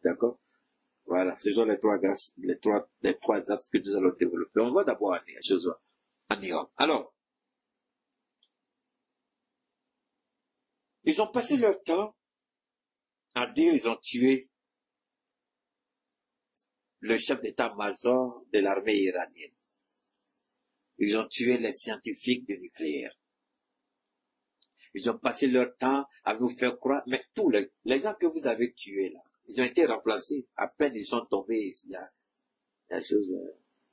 D'accord? Voilà, ce sont les trois axes que nous allons développer. On va d'abord en Iran. Alors, ils ont passé leur temps à dire ils ont tué le chef d'état-major de l'armée iranienne. Ils ont tué les scientifiques du nucléaire. Ils ont passé leur temps à nous faire croire, mais tous les gens que vous avez tués là, ils ont été remplacés. À peine ils sont tombés, il y a des choses.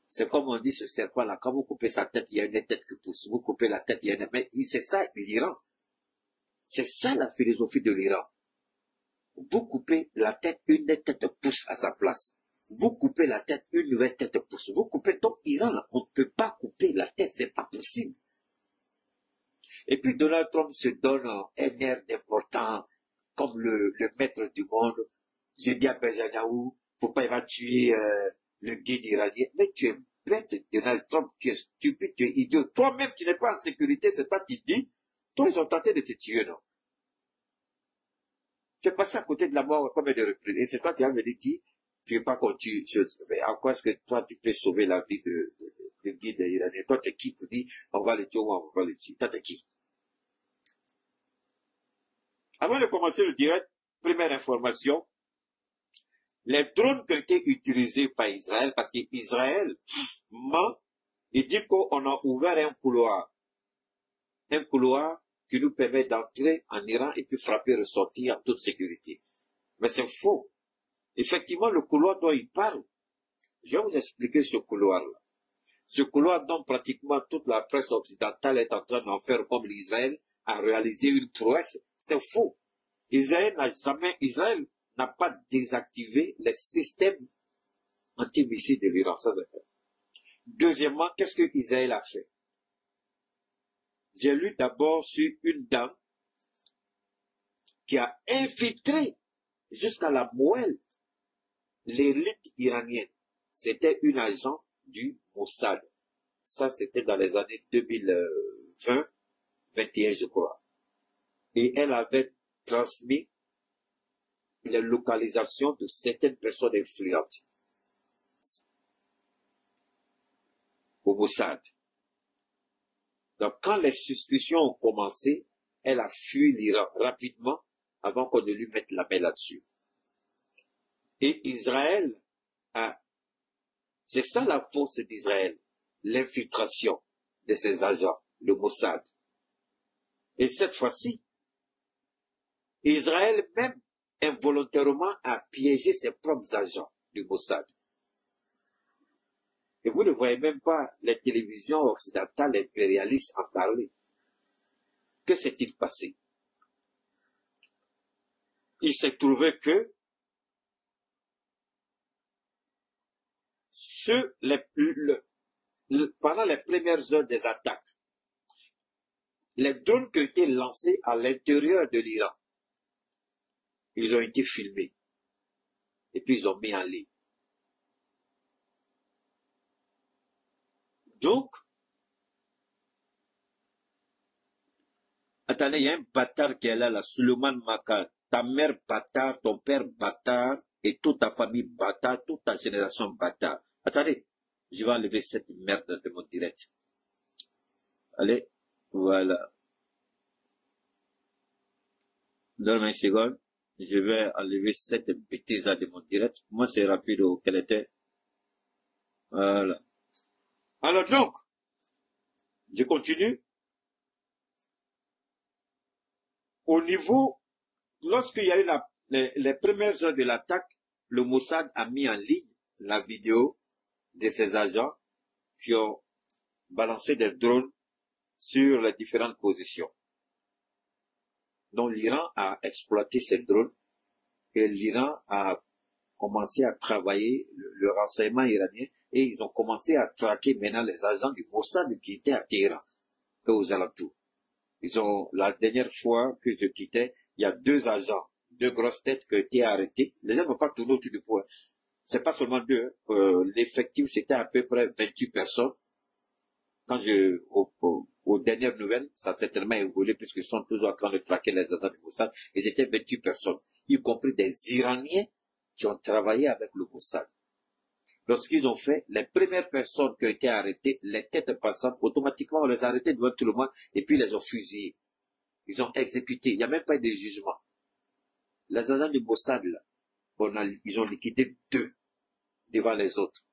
C'est comme on dit ce serpent là, quand vous coupez sa tête, il y a une tête qui pousse. Vous coupez la tête, il y a une... Mais c'est ça l'Iran. C'est ça la philosophie de l'Iran. Vous coupez la tête, une tête pousse à sa place. Vous coupez la tête, une nouvelle tête pousse. Vous coupez donc Iran là, on ne peut pas couper la tête, c'est pas possible. Et puis Donald Trump se donne un air important comme le maître du monde. Je dis à Benjamin, faut pas évacuer le guide iranien. Mais tu es bête, Donald Trump, tu es stupide, tu es idiot. Toi-même, tu n'es pas en sécurité, c'est toi qui dis. Toi, ils ont tenté de te tuer, non? Tu es passé à côté de la mort combien de reprises? Et c'est toi qui as dit, tu ne veux pas qu'on tue. Mais en quoi est-ce que toi, tu peux sauver la vie de guide iranien? Toi, tu es qui pour dire, on va le tuer ou on va le tuer? Toi, tu es qui? Avant de commencer le direct, première information, les drones qui ont été utilisés par Israël, parce qu'Israël ment, il dit qu'on a ouvert un couloir qui nous permet d'entrer en Iran et puis frapper et ressortir en toute sécurité. Mais c'est faux. Effectivement, le couloir dont il parle, je vais vous expliquer ce couloir-là. Ce couloir dont pratiquement toute la presse occidentale est en train d'en faire comme l'Israël a réalisé une prouesse, c'est faux. Israël n'a pas désactivé les systèmes antimissiles de l'Iran. Ça, c'est fait. Deuxièmement, qu'est-ce que Israël a fait? J'ai lu d'abord sur une dame qui a infiltré jusqu'à la moelle l'élite iranienne. C'était une agent du Mossad. Ça, c'était dans les années 2020, 21, je crois. Et elle avait transmis les localisations de certaines personnes influentes au Mossad. Donc, quand les suspicions ont commencé, elle a fui l'Iran rapidement avant qu'on ne lui mette la main là-dessus. Et Israël c'est ça la force d'Israël, l'infiltration de ses agents, le Mossad. Et cette fois-ci, Israël même involontairement a piégé ses propres agents du Mossad. Et vous ne voyez même pas les télévisions occidentales impérialistes en parler. Que s'est-il passé? Il s'est trouvé que pendant les premières heures des attaques, les drones qui ont été lancés à l'intérieur de l'Iran, ils ont été filmés. Et puis ils ont mis en ligne. Donc, attendez, il y a un bâtard qui est là, Suleiman Makar. Ta mère bâtard, ton père bâtard, et toute ta famille bâtard, toute ta génération bâtard. Attendez, je vais enlever cette merde de mon direct. Allez, voilà. Donne-moi une seconde. Je vais enlever cette bêtise-là de mon direct. Moi, c'est rapide qu'elle était. Voilà. Alors donc, je continue. Au niveau, lorsqu'il y a eu les premières heures de l'attaque, le Mossad a mis en ligne la vidéo de ses agents qui ont balancé des drones sur les différentes positions. Donc l'Iran a exploité ces drones et l'Iran a commencé à travailler le renseignement iranien et ils ont commencé à traquer maintenant les agents du Mossad qui étaient à Téhéran et aux alentours. La dernière fois que je quittais, il y a 2 agents, 2 grosses têtes qui ont été arrêtés. Les gens n'ont pas tourné autour du point. C'est pas seulement 2. L'effectif, c'était à peu près 28 personnes. Quand aux dernières nouvelles, ça a certainement évolué puisqu'ils sont toujours en train de traquer les agents du Mossad. Ils étaient 28 personnes, y compris des Iraniens qui ont travaillé avec le Mossad. Lorsqu'ils ont fait, les premières personnes qui ont été arrêtées, les têtes passantes, automatiquement on les a arrêtées devant tout le monde et puis ils les ont fusillés. Ils ont exécuté. Il n'y a même pas eu de jugement. Les agents du Mossad, là, ils ont liquidé 2 devant les autres.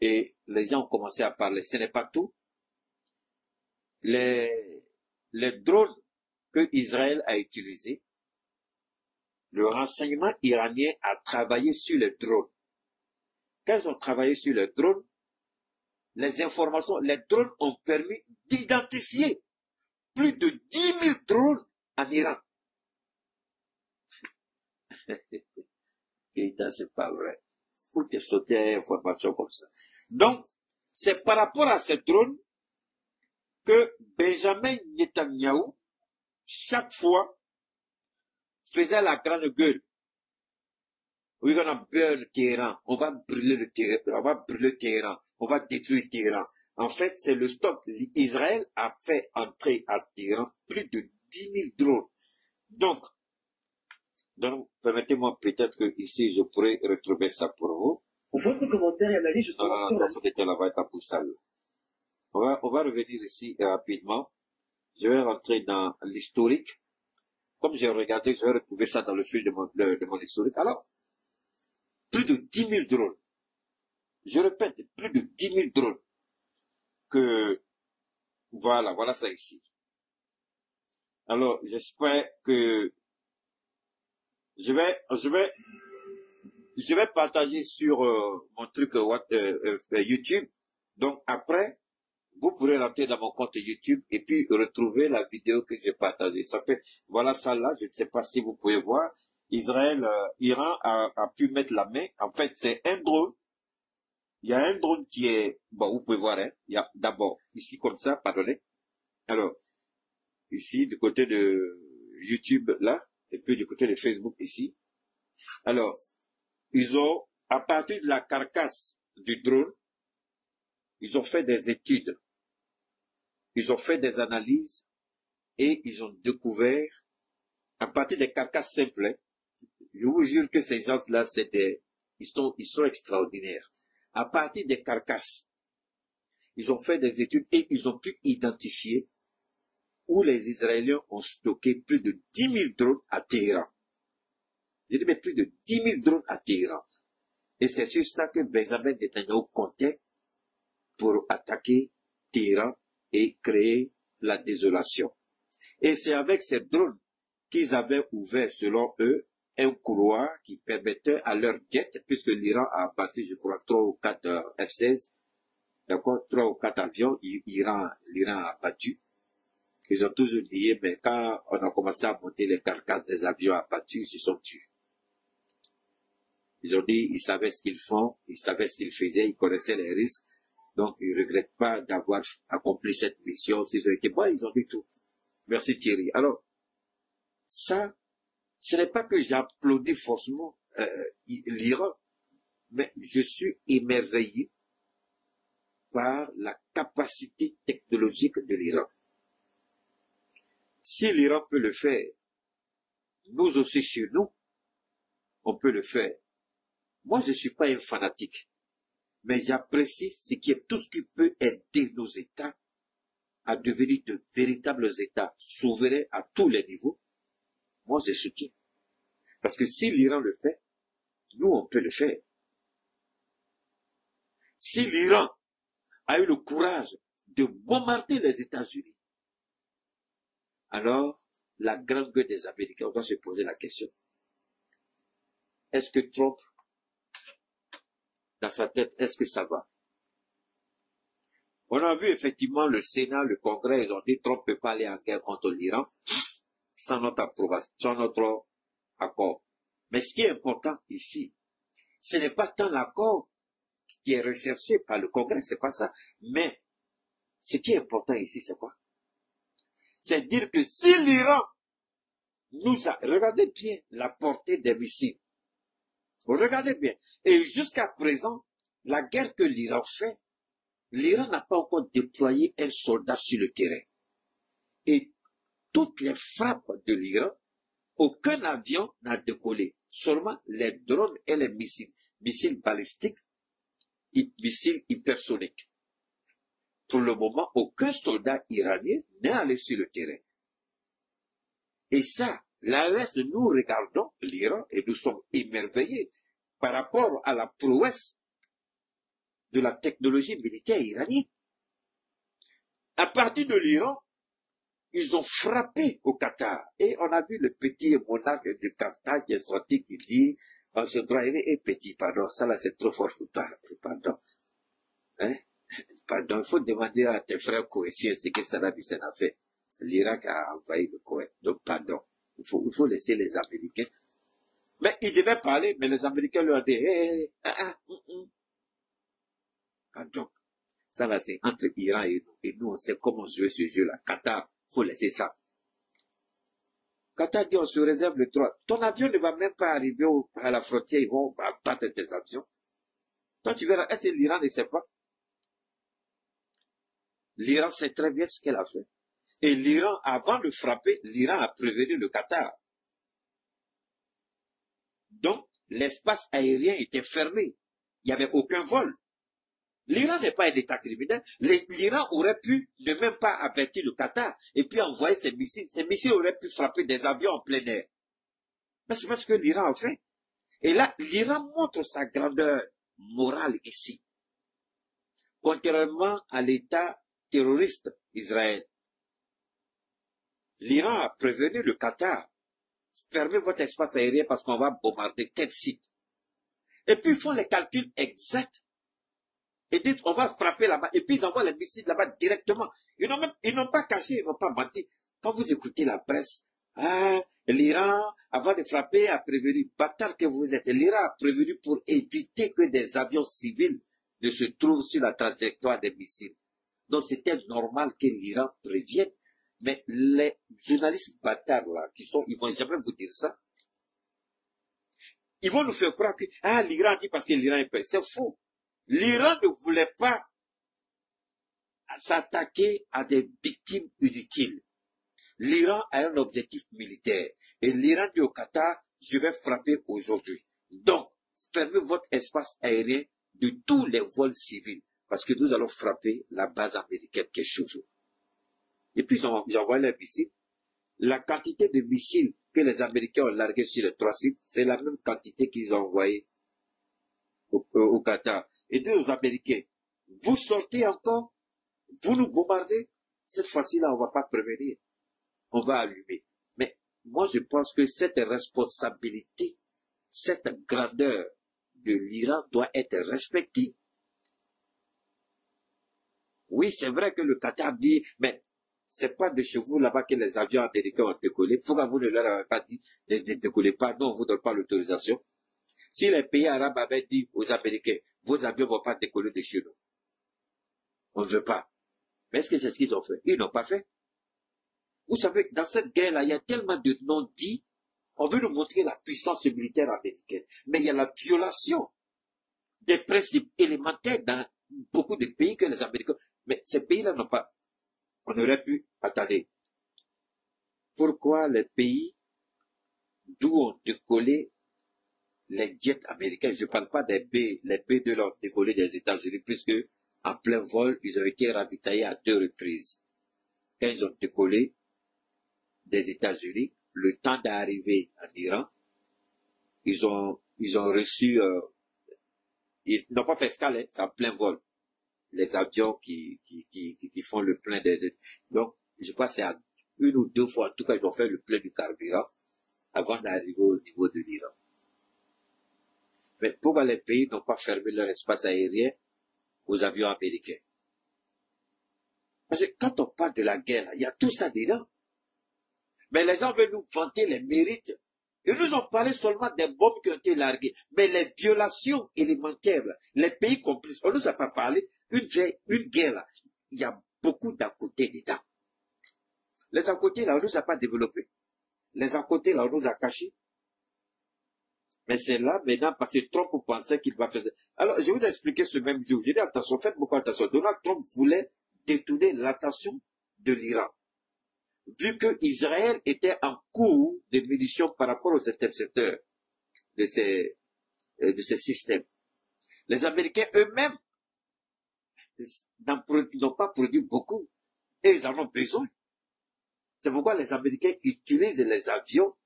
Et les gens ont commencé à parler. Ce n'est pas tout. Les drones que Israël a utilisés, le renseignement iranien a travaillé sur les drones. Quand ils ont travaillé sur les drones, les informations, les drones ont permis d'identifier plus de 10 000 drones en Iran. Et ça, c'est pas vrai. Pour te sauter information comme ça. Donc, c'est par rapport à ces drones que Benjamin Netanyahu, chaque fois, faisait la grande gueule. We're gonna burn Téhéran. On va brûler le Téhéran. On va brûler Téhéran. On va détruire Téhéran. En fait, c'est le stock. Israël a fait entrer à Téhéran plus de 10 000 drones. Donc, permettez-moi peut-être que ici, je pourrais retrouver ça pour vous. Votre commentaire et analyse justement sur la... On va revenir ici rapidement. Je vais rentrer dans l'historique. Comme j'ai regardé, je vais retrouver ça dans le fil de mon historique. Alors, plus de 10 000 drones. Je répète, plus de 10 000 drones. Voilà ça ici. Alors, j'espère que je vais partager sur mon truc YouTube. Donc après, vous pourrez rentrer dans mon compte YouTube et puis retrouver la vidéo que j'ai partagée. Voilà ça là, je ne sais pas si vous pouvez voir. Iran a pu mettre la main. En fait, c'est un drone. Il y a un drone qui est, bon, vous pouvez voir, hein. Il y a d'abord, ici comme ça, pardonnez. Alors, ici, du côté de YouTube, là, et puis du côté de Facebook, ici. Alors, ils ont, à partir de la carcasse du drone, ils ont fait des études. Ils ont fait des analyses et ils ont découvert, à partir des carcasses simples, hein, je vous jure que ces gens-là, ils sont extraordinaires. À partir des carcasses, ils ont fait des études et ils ont pu identifier où les Israéliens ont stocké plus de 10 000 drones à Téhéran. J'ai dit, mais plus de 10 000 drones à Téhéran. Et c'est sur ça que Benjamin Netanyahu comptait pour attaquer Téhéran et créer la désolation. Et c'est avec ces drones qu'ils avaient ouvert, selon eux, un couloir qui permettait à leur jet, puisque l'Iran a abattu, je crois, 3 ou 4 F-16, d'accord, 3 ou 4 avions, l'Iran a abattu. Ils ont toujours dit, mais quand on a commencé à monter les carcasses des avions abattus, ils se sont tués. Ils ont dit, ils savaient ce qu'ils font, ils savaient ce qu'ils faisaient, ils connaissaient les risques, donc ils ne regrettent pas d'avoir accompli cette mission. S'ils ont été bons, ils ont dit tout. Merci Thierry. Alors, ça, ce n'est pas que j'applaudis forcément l'Iran, mais je suis émerveillé par la capacité technologique de l'Iran. Si l'Iran peut le faire, nous aussi chez nous, on peut le faire. Moi, je ne suis pas un fanatique, mais j'apprécie tout ce qui peut aider nos États à devenir de véritables États souverains à tous les niveaux. Moi, je soutiens. Parce que si l'Iran le fait, nous, on peut le faire. Si l'Iran a eu le courage de bombarder les États-Unis, alors, la grande gueule des Américains, on doit se poser la question. Est-ce que Trump, dans sa tête, est-ce que ça va? On a vu effectivement le Sénat, le Congrès, ils ont dit Trump ne peut pas aller en guerre contre l'Iran sans notre approbation, sans notre accord. Mais ce qui est important ici, ce n'est pas tant l'accord qui est recherché par le Congrès, c'est pas ça. Mais ce qui est important ici, c'est quoi? C'est dire que si l'Iran nous a, regardez bien la portée des missiles. Regardez bien. Et jusqu'à présent, la guerre que l'Iran fait, l'Iran n'a pas encore déployé un soldat sur le terrain. Et toutes les frappes de l'Iran, aucun avion n'a décollé. seulement les drones et les missiles balistiques, missiles hypersoniques. Pour le moment, aucun soldat iranien n'est allé sur le terrain. Et ça, l'AES, nous regardons l'Iran et nous sommes émerveillés par rapport à la prouesse de la technologie militaire iranienne. À partir de l'Iran, ils ont frappé au Qatar. Et on a vu le petit monarque de Qatar qui est sorti, qui dit, on se doit et petit, pardon, ça là c'est trop fort pour toi, pardon. Hein? Pardon, il faut demander à tes frères koweïtiens ce que Saddam Hussein a fait. L'Irak a envahi le Koweït, donc pardon. Il faut laisser les Américains. Mais ils devaient parler, mais les Américains leur ont dit, pardon. Ça là c'est entre Iran et nous, on sait comment jouer ce jeu-là. Qatar, faut laisser ça. Qatar dit, on se réserve le droit. Ton avion ne va même pas arriver à la frontière, ils vont battre tes avions. Toi, tu verras, est-ce que l'Iran ne sait pas? L'Iran sait très bien ce qu'elle a fait. Et l'Iran, avant de frapper, l'Iran a prévenu le Qatar. Donc, l'espace aérien était fermé. Il n'y avait aucun vol. L'Iran n'est pas un État criminel. L'Iran aurait pu ne même pas avertir le Qatar et puis envoyer ses missiles. Ces missiles auraient pu frapper des avions en plein air. Mais c'est pas ce que l'Iran a fait. Et là, l'Iran montre sa grandeur morale ici. Contrairement à l'État terroriste Israël. L'Iran a prévenu le Qatar. Fermez votre espace aérien parce qu'on va bombarder tel site. Et puis ils font les calculs exacts. Et disent on va frapper là-bas. Et puis ils envoient les missiles là-bas directement. Ils n'ont pas caché, ils n'ont pas menti. Quand vous écoutez la presse, l'Iran, avant de frapper, a prévenu, bâtard que vous êtes, l'Iran a prévenu pour éviter que des avions civils ne se trouvent sur la trajectoire des missiles. Donc c'était normal que l'Iran prévienne. Mais les journalistes bâtards là, ils vont jamais vous dire ça. Ils vont nous faire croire que, l'Iran dit parce que l'Iran est prêt. C'est faux. L'Iran ne voulait pas s'attaquer à des victimes inutiles. L'Iran a un objectif militaire. Et l'Iran dit au Qatar, je vais frapper aujourd'hui. Donc, fermez votre espace aérien de tous les vols civils. Parce que nous allons frapper la base américaine qui est Chouveau. Et puis ils ont envoyé les missiles. La quantité de missiles que les Américains ont largués sur les 3 sites, c'est la même quantité qu'ils ont envoyé au Qatar. Et dit aux Américains, vous sortez encore, vous nous bombardez, cette fois-ci-là, on ne va pas prévenir. On va allumer. Mais moi, je pense que cette responsabilité, cette grandeur de l'Iran doit être respectée. Oui, c'est vrai que le Qatar dit, mais c'est pas de chez vous là-bas que les avions américains ont décollé. Pourquoi vous ne leur avez pas dit de décoller pas? Non, on vous donne pas l'autorisation. Si les pays arabes avaient dit aux Américains, vos avions vont pas décoller de chez nous. On ne veut pas. Mais est-ce que c'est ce qu'ils ont fait? Ils n'ont pas fait. Vous savez, dans cette guerre-là, il y a tellement de non-dits. On veut nous montrer la puissance militaire américaine. Mais il y a la violation des principes élémentaires dans beaucoup de pays que les Américains... Mais ces pays-là n'ont pas... On aurait pu attendre. Pourquoi les pays d'où ont décollé les jets américains, je ne parle pas des pays, les pays de l'ont décollé des États-Unis, puisque en plein vol, ils ont été ravitaillés à 2 reprises. Quand ils ont décollé des États-Unis, le temps d'arriver en Iran, ils ont reçu, ils n'ont pas fait escale, hein, c'est en plein vol. Les avions qui font le plein donc, je crois que c'est à 1 ou 2 fois, en tout cas, ils ont fait le plein du carburant avant d'arriver au niveau de l'Iran. Mais pourquoi les pays n'ont pas fermé leur espace aérien aux avions américains? Parce que quand on parle de la guerre, il y a tout ça dedans. Mais les gens veulent nous vanter les mérites. Ils nous ont parlé seulement des bombes qui ont été larguées. Mais les violations élémentaires, les pays complices, on ne nous a pas parlé. Une guerre, là, il y a beaucoup d'à côté dedans. Les à côté, là, on ne nous a pas développés. Les à côté, là, on nous a cachés. Mais c'est là, maintenant, parce que Trump pensait qu'il va faire ça. Alors, je vais vous expliquer ce même jour. J'ai dit, attention, faites beaucoup attention. Donald Trump voulait détourner l'attention de l'Iran. Vu que Israël était en cours de munitions par rapport aux intercepteurs. de ces systèmes. Les Américains eux-mêmes n'ont pas produit beaucoup et ils en ont besoin. C'est pourquoi les Américains utilisent les avions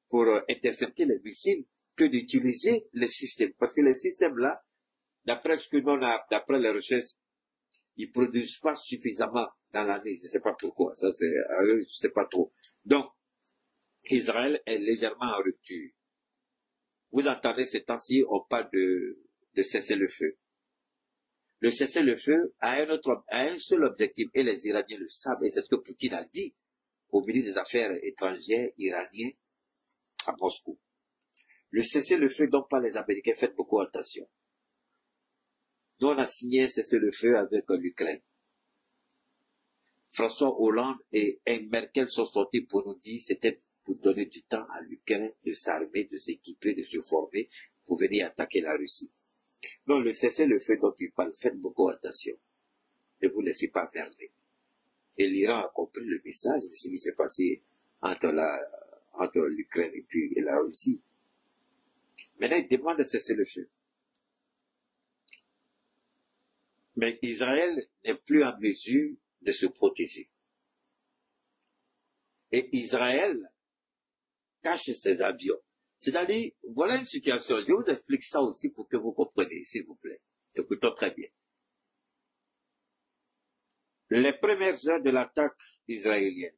pour intercepter les missiles que d'utiliser les systèmes. Parce que les systèmes-là, d'après ce que l'on a, d'après les recherches, ils produisent pas suffisamment dans l'année. Je ne sais pas pourquoi. Ça, c'est à eux, je ne sais pas trop. Donc, Israël est légèrement en rupture. Vous entendez ces temps-ci, on parle de cessez-le-feu. Le cessez-le-feu a un seul objectif, et les Iraniens le savent, et c'est ce que Poutine a dit au ministre des Affaires étrangères iranien à Moscou. Le cessez-le-feu dont parlent les Américains, faites beaucoup attention. Nous, on a signé un cessez-le-feu avec l'Ukraine. François Hollande et Merkel sont sortis pour nous dire que c'était pour donner du temps à l'Ukraine de s'armer, de s'équiper, de se former pour venir attaquer la Russie. Donc, le cessez-le-feu dont il parle, faites beaucoup attention. Ne vous laissez pas merder. Et l'Iran a compris le message de ce qui s'est passé entre l'Ukraine et la Russie. Maintenant, il demande de cesser le feu. Mais Israël n'est plus en mesure de se protéger. Et Israël cache ses avions. C'est-à-dire, voilà une situation. Je vous explique ça aussi pour que vous compreniez, s'il vous plaît. Écoutons très bien. Les premières heures de l'attaque israélienne,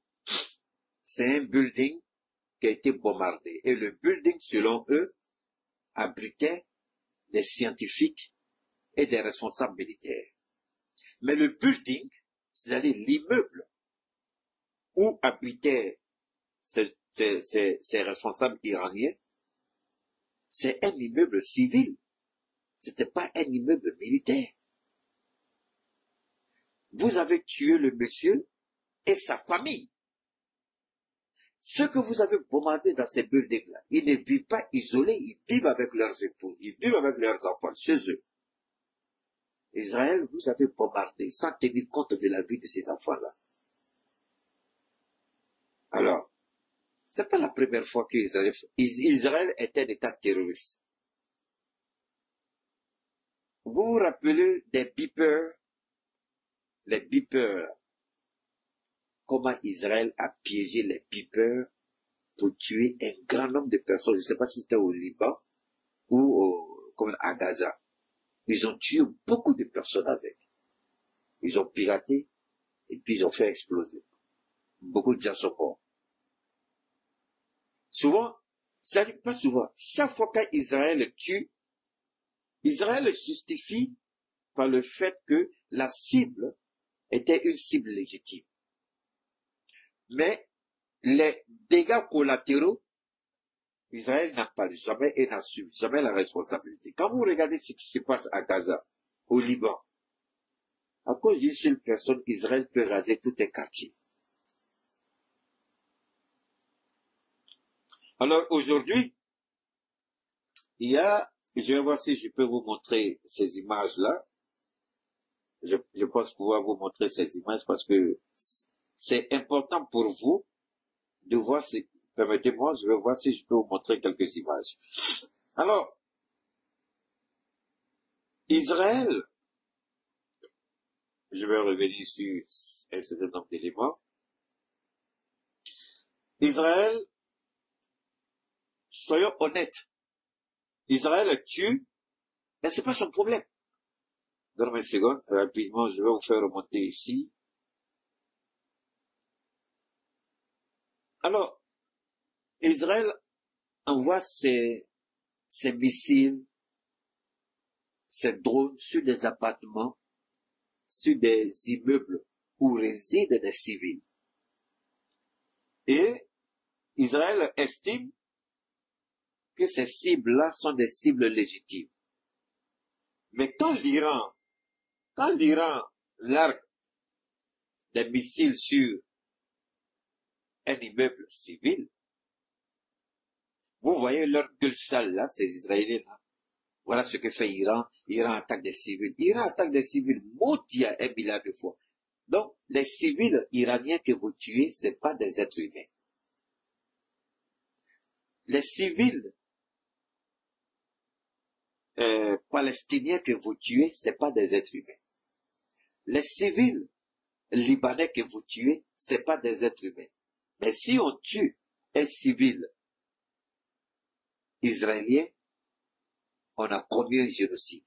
c'est un building qui a été bombardé. Et le building, selon eux, abritait des scientifiques et des responsables militaires. Mais le building, c'est-à-dire l'immeuble où habitaient ces responsables iraniens, c'est un immeuble civil. C'était pas un immeuble militaire. Vous avez tué le monsieur et sa famille. Ceux que vous avez bombardés dans ces buildings-là, ils ne vivent pas isolés, ils vivent avec leurs époux, ils vivent avec leurs enfants chez eux. Israël, vous avez bombardé sans tenir compte de la vie de ces enfants-là. Alors, c'est pas la première fois qu'Israël est un État terroriste. Vous vous rappelez des beepers, les beepers, comment Israël a piégé les beepers pour tuer un grand nombre de personnes. Je ne sais pas si c'était au Liban ou comme à Gaza. Ils ont tué beaucoup de personnes avec. Ils ont piraté et puis ils ont fait exploser. Beaucoup de gens sont morts. Souvent, ça n'est pas souvent. Chaque fois qu'Israël tue, Israël justifie par le fait que la cible était une cible légitime. Mais les dégâts collatéraux, Israël n'a pas jamais et n'assume jamais la responsabilité. Quand vous regardez ce qui se passe à Gaza, au Liban, à cause d'une seule personne, Israël peut raser tout un quartier. Alors aujourd'hui, je vais voir si je peux vous montrer ces images-là. Je pense pouvoir vous montrer ces images parce que c'est important pour vous de voir si, permettez-moi, je vais voir si je peux vous montrer quelques images. Alors, Israël, je vais revenir sur un certain nombre d'éléments. Israël, soyons honnêtes, Israël tue, mais c'est pas son problème. Donnez-moi une seconde, rapidement, je vais vous faire remonter ici. Alors, Israël envoie ses missiles, ses drones sur des appartements, sur des immeubles où résident des civils. Et Israël estime que ces cibles-là sont des cibles légitimes. Mais quand l'Iran largue des missiles sur un immeuble civil, vous voyez leur gueule sale là, ces Israéliens-là. Voilà ce que fait Iran. Iran attaque des civils. Iran attaque des civils maudits à 1 milliard de fois. Donc, les civils iraniens que vous tuez, ce n'est pas des êtres humains. Les civils Palestiniens que vous tuez, ce n'est pas des êtres humains. Les civils libanais que vous tuez, ce n'est pas des êtres humains. Mais si on tue un civil israélien, on a commis un génocide.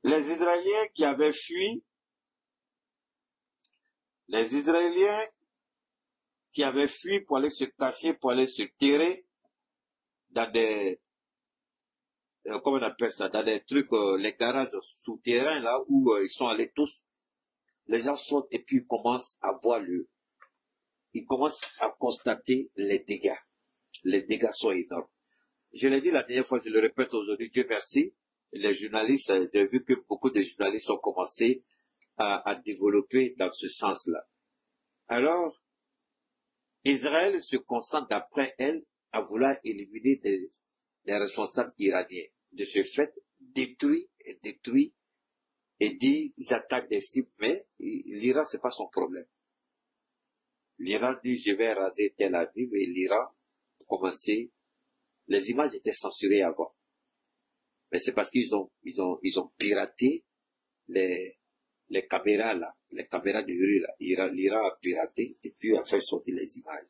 Les Israéliens qui avaient fui, pour aller se cacher, pour aller se terrer dans des, comment on appelle ça, dans des trucs, les garages souterrains là où ils sont allés tous. Les gens sortent et puis ils commencent à voir ils commencent à constater les dégâts. Les dégâts sont énormes. Je l'ai dit la dernière fois, je le répète aujourd'hui, Dieu merci. Les journalistes, j'ai vu que beaucoup de journalistes ont commencé à développer dans ce sens-là. Alors, Israël se concentre d'après elle à vouloir éliminer des responsables iraniens. De ce fait, détruit et dit, ils attaquent des cibles, mais l'Iran, c'est pas son problème. L'Iran dit, je vais raser Tel Aviv, et l'Iran a commencé. Les images étaient censurées avant. Mais c'est parce qu'ils ont piraté les caméras là, les caméras de rue là. L'Iran a piraté et puis a fait sortir les images.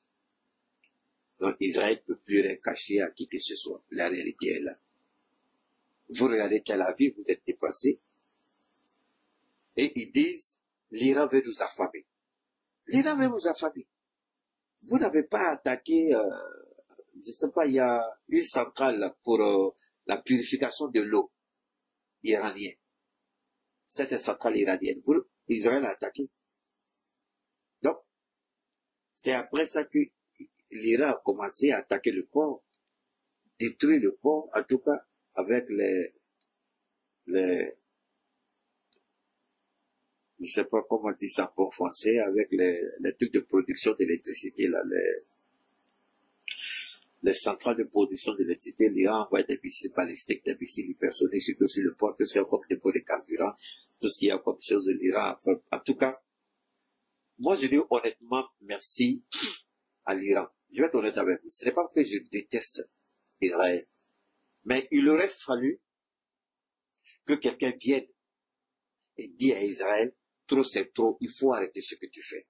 Donc Israël ne peut plus rien cacher à qui que ce soit. La réalité est là. Vous regardez Tel Aviv, vous êtes dépassés. Et ils disent, l'Iran veut nous affamer. L'Iran veut nous affamer. Vous n'avez pas attaqué, je sais pas, il y a une centrale pour la purification de l'eau iranienne. Cette centrale iranienne. Israël a attaqué. Donc, c'est après ça que l'Iran a commencé à attaquer le port, détruire le port, en tout cas, avec je sais pas comment dire ça en français, avec les trucs de production d'électricité, là, les centrales de production d'électricité, l'Iran envoie des missiles balistiques, des missiles hypersoniques, surtout sur le port, tout ce qu'il y a comme dépôt de carburant, tout ce qu'il y a comme chose de l'Iran. En tout cas, moi je dis honnêtement merci à l'Iran. Je vais être honnête avec vous. Ce n'est pas que je déteste Israël, mais il aurait fallu que quelqu'un vienne et dise à Israël, trop c'est trop, il faut arrêter ce que tu fais.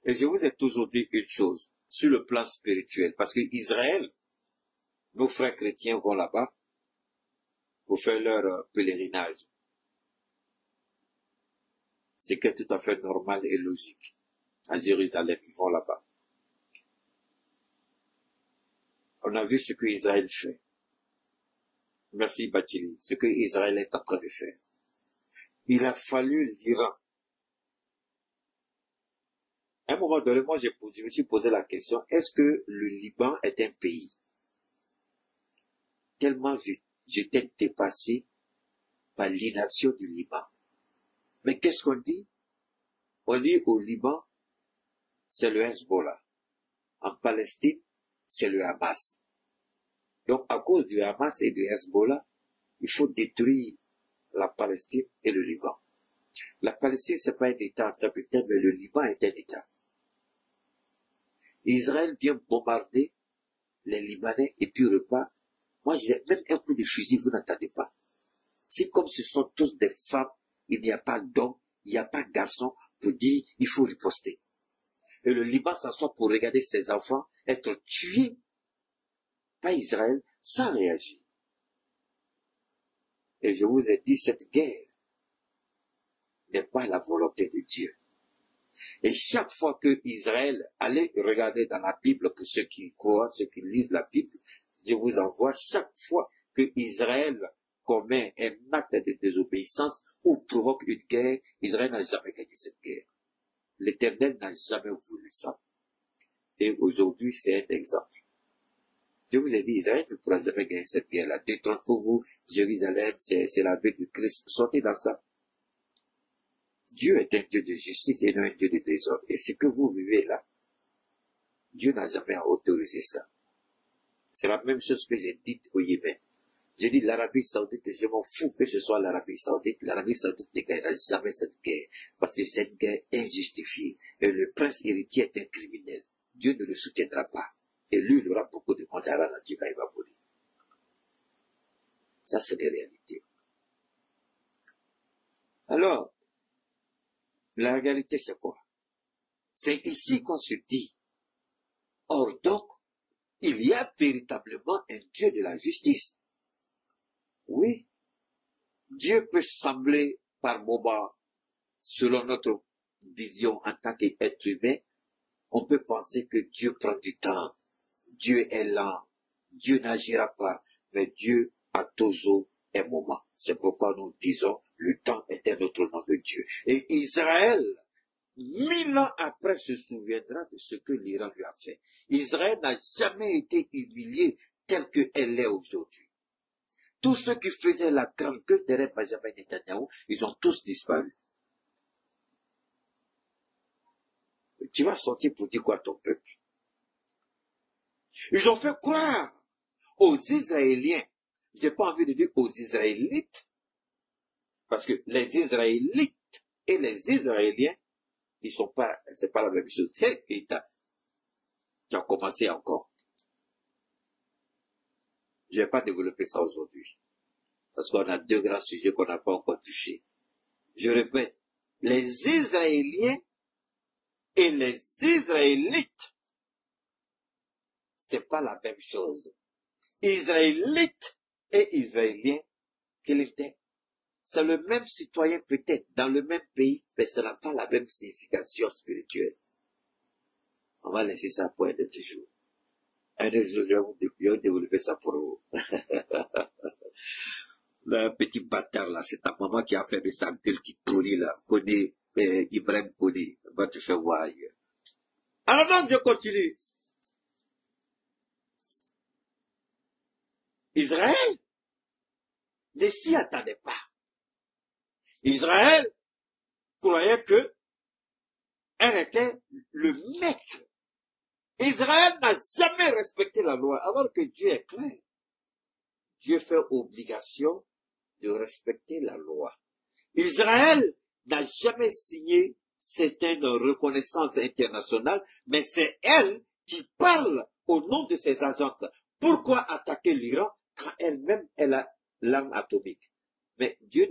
Et je vous ai toujours dit une chose, sur le plan spirituel, parce que Israël, nos frères chrétiens vont là-bas pour faire leur pèlerinage. C'est que tout à fait normal et logique. À Jérusalem, ils vont là-bas. On a vu ce que Israël fait. Merci Bachili, ce que Israël est en train de faire. Il a fallu l'Iran. À un moment donné, moi, je me suis posé la question, est-ce que le Liban est un pays? Tellement j'étais dépassé par l'inaction du Liban. Mais qu'est-ce qu'on dit? On dit au Liban, c'est le Hezbollah. En Palestine, c'est le Hamas. Donc, à cause du Hamas et du Hezbollah, il faut détruire la Palestine et le Liban. La Palestine, c'est pas un État en tant que tel, mais le Liban est un État. Israël vient bombarder les Libanais et puis repart. Moi, j'ai même un coup de fusil, vous n'entendez pas. C'est comme ce sont tous des femmes, il n'y a pas d'hommes, il n'y a pas de garçons, vous dites, il faut riposter. Et le Liban s'assoit pour regarder ses enfants être tués par Israël sans réagir. Et je vous ai dit, cette guerre n'est pas la volonté de Dieu. Et chaque fois que Israël, allez regarder dans la Bible, pour ceux qui croient, ceux qui lisent la Bible, je vous envoie chaque fois que Israël commet un acte de désobéissance ou provoque une guerre, Israël n'a jamais gagné cette guerre. L'Éternel n'a jamais voulu ça. Et aujourd'hui, c'est un exemple. Je vous ai dit, Israël ne pourra jamais gagner cette guerre-là. Détrônez-vous, Jérusalem, c'est la vie du Christ. Sortez dans ça. Dieu est un Dieu de justice et non un Dieu de désordre. Et ce que vous vivez là, Dieu n'a jamais autorisé ça. C'est la même chose que j'ai dit au Yémen. J'ai dit l'Arabie Saoudite, je m'en fous que ce soit l'Arabie Saoudite ne gagnera jamais cette guerre. Parce que c'est une guerre injustifiée. Et le prince héritier est un criminel. Dieu ne le soutiendra pas. Et lui, il aura beaucoup de comptes à rendre quand il va mourir. Ça, c'est les réalités. Alors, la réalité, c'est quoi? C'est ici qu'on se dit. Or donc, il y a véritablement un Dieu de la justice. Oui, Dieu peut sembler par moments, selon notre vision en tant qu'être humain, on peut penser que Dieu prend du temps, Dieu est lent, Dieu n'agira pas, mais Dieu a toujours un moment. C'est pourquoi nous disons, le temps est un autre nom de Dieu. Et Israël, 1000 ans après, se souviendra de ce que l'Iran lui a fait. Israël n'a jamais été humilié tel qu'elle est aujourd'hui. Tous ceux qui faisaient la grande queue derrière Benjamin Netanyahu, ils ont tous disparu. Tu vas sortir pour dire quoi à ton peuple? Ils ont fait croire aux Israéliens, j'ai pas envie de dire aux Israélites, parce que les Israélites et les Israéliens, ils sont pas, c'est pas la même chose. Hey, tu as commencé encore. Je vais pas développer ça aujourd'hui. Parce qu'on a deux grands sujets qu'on n'a pas encore touchés. Je répète, les Israéliens et les Israélites, c'est pas la même chose. Israélites et Israéliens, quel était? C'est le même citoyen peut-être, dans le même pays, mais ça n'a pas la même signification spirituelle. On va laisser ça pour être toujours. Un jour, je vais développer ça pour vous. Le petit bâtard là, c'est ta maman qui a fait de sa gueule qui pourrit là. Connais, Ibrahim connaît. Va te faire voir ailleurs. Alors donc, je continue. Israël ne s'y attendait pas. Israël croyait que elle était le maître. Israël n'a jamais respecté la loi, alors que Dieu est clair. Dieu fait obligation de respecter la loi. Israël n'a jamais signé certaines reconnaissances internationales, mais c'est elle qui parle au nom de ses agences. Pourquoi attaquer l'Iran quand elle-même elle a l'arme atomique? Mais Dieu